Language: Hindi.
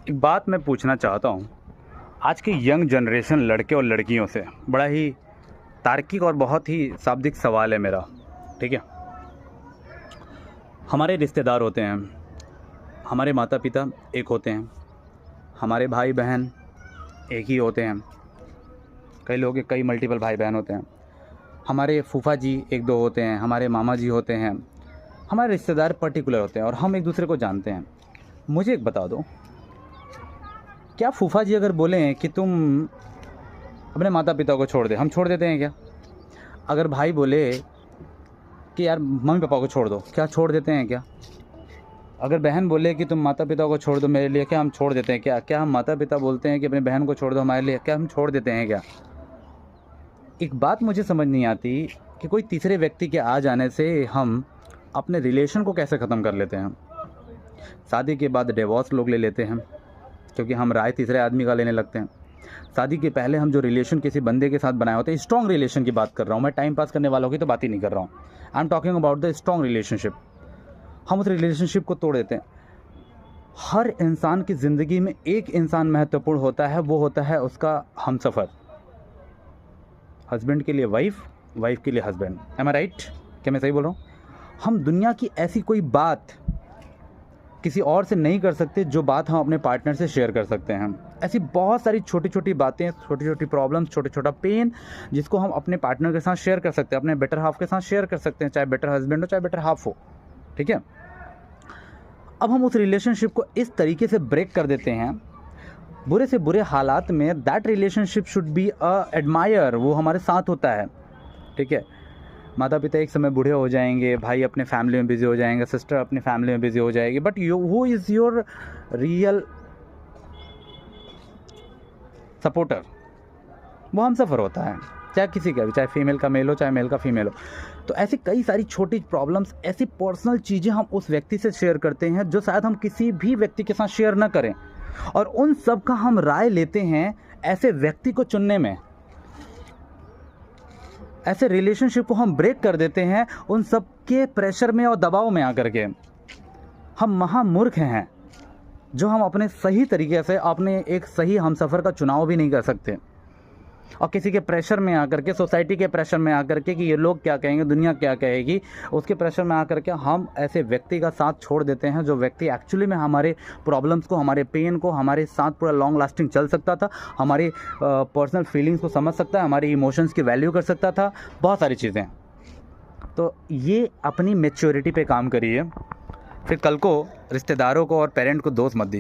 एक बात मैं पूछना चाहता हूँ। आज की यंग जनरेशन लड़के और लड़कियों से बड़ा ही तार्किक और बहुत ही शाब्दिक सवाल है मेरा। ठीक है, हमारे रिश्तेदार होते हैं, हमारे माता पिता एक होते हैं, हमारे भाई बहन एक ही होते हैं, कई लोग के कई मल्टीपल भाई बहन होते हैं, हमारे फूफा जी एक दो होते हैं, हमारे मामा जी होते हैं, हमारे रिश्तेदार पर्टिकुलर होते हैं और हम एक दूसरे को जानते हैं। मुझे एक बता दो, क्या फूफा जी अगर बोलें कि तुम अपने माता पिता को छोड़ दे, हम छोड़ देते हैं क्या? अगर भाई बोले कि यार मम्मी पापा को छोड़ दो, क्या छोड़ देते हैं क्या? अगर बहन बोले कि तुम माता पिता को छोड़ दो मेरे लिए, क्या हम छोड़ देते हैं क्या? क्या हम माता पिता बोलते हैं कि अपने बहन को छोड़ दो हमारे लिए, क्या हम छोड़ देते हैं क्या? एक बात मुझे समझ नहीं आती कि कोई तीसरे व्यक्ति के आ जाने से हम अपने रिलेशन को कैसे ख़त्म कर लेते हैं। शादी के बाद डिवोर्स लोग ले लेते हैं क्योंकि हम राय तीसरे आदमी का लेने लगते हैं। शादी के पहले हम जो रिलेशन किसी बंदे के साथ बनाए होते हैं, स्ट्रॉन्ग रिलेशन की बात कर रहा हूँ मैं, टाइम पास करने वालों की तो बात ही नहीं कर रहा हूँ। I am talking about the strong relationship. हम उस रिलेशनशिप को तोड़ देते हैं। हर इंसान की ज़िंदगी में एक इंसान महत्वपूर्ण होता है, वो होता है उसका हमसफ़र। हस्बैंड के लिए वाइफ, वाइफ के लिए हस्बैंड। एम आई राइट? क्या मैं सही बोल रहा हूँ? हम दुनिया की ऐसी कोई बात किसी और से नहीं कर सकते जो बात हम अपने पार्टनर से शेयर कर सकते हैं। ऐसी बहुत सारी छोटी छोटी बातें, छोटी छोटी प्रॉब्लम्स, छोटा छोटा पेन जिसको हम अपने पार्टनर के साथ शेयर कर सकते हैं, अपने बेटर हाफ के साथ शेयर कर सकते हैं, चाहे बेटर हस्बैंड हो चाहे बेटर हाफ हो। ठीक है, अब हम उस रिलेशनशिप को इस तरीके से ब्रेक कर देते हैं, बुरे से बुरे हालात में that relationship should be admire, वो हमारे साथ होता है। ठीक है, माता पिता एक समय बूढ़े हो जाएंगे, भाई अपने फैमिली में बिजी हो जाएंगे, सिस्टर अपनी फैमिली में बिजी हो जाएगी, but you who is your real supporter, वो हम सफ़र होता है, चाहे किसी का भी, चाहे फीमेल का मेल हो चाहे मेल का फीमेल हो। तो ऐसी कई सारी छोटी प्रॉब्लम्स, ऐसी पर्सनल चीज़ें हम उस व्यक्ति से शेयर करते हैं जो शायद हम किसी भी व्यक्ति के साथ शेयर ना करें, और उन सब का हम राय लेते हैं ऐसे व्यक्ति को चुनने में। ऐसे रिलेशनशिप को हम ब्रेक कर देते हैं उन सब के प्रेशर में और दबाव में आकर के। हम महामूर्ख हैं जो हम अपने सही तरीके से अपने एक सही हमसफ़र का चुनाव भी नहीं कर सकते, और किसी के प्रेशर में आकर के, सोसाइटी के प्रेशर में आकर के कि ये लोग क्या कहेंगे, दुनिया क्या कहेगी, उसके प्रेशर में आकर के हम ऐसे व्यक्ति का साथ छोड़ देते हैं जो व्यक्ति एक्चुअली में हमारे प्रॉब्लम्स को, हमारे पेन को हमारे साथ पूरा लॉन्ग लास्टिंग चल सकता था, हमारी पर्सनल फीलिंग्स को समझ सकता है, हमारी इमोशंस की वैल्यू कर सकता था, बहुत सारी चीज़ें। तो ये अपनी मैच्योरिटी पे काम करिए, फिर कल को रिश्तेदारों को और पेरेंट को दोष मत दीजिए।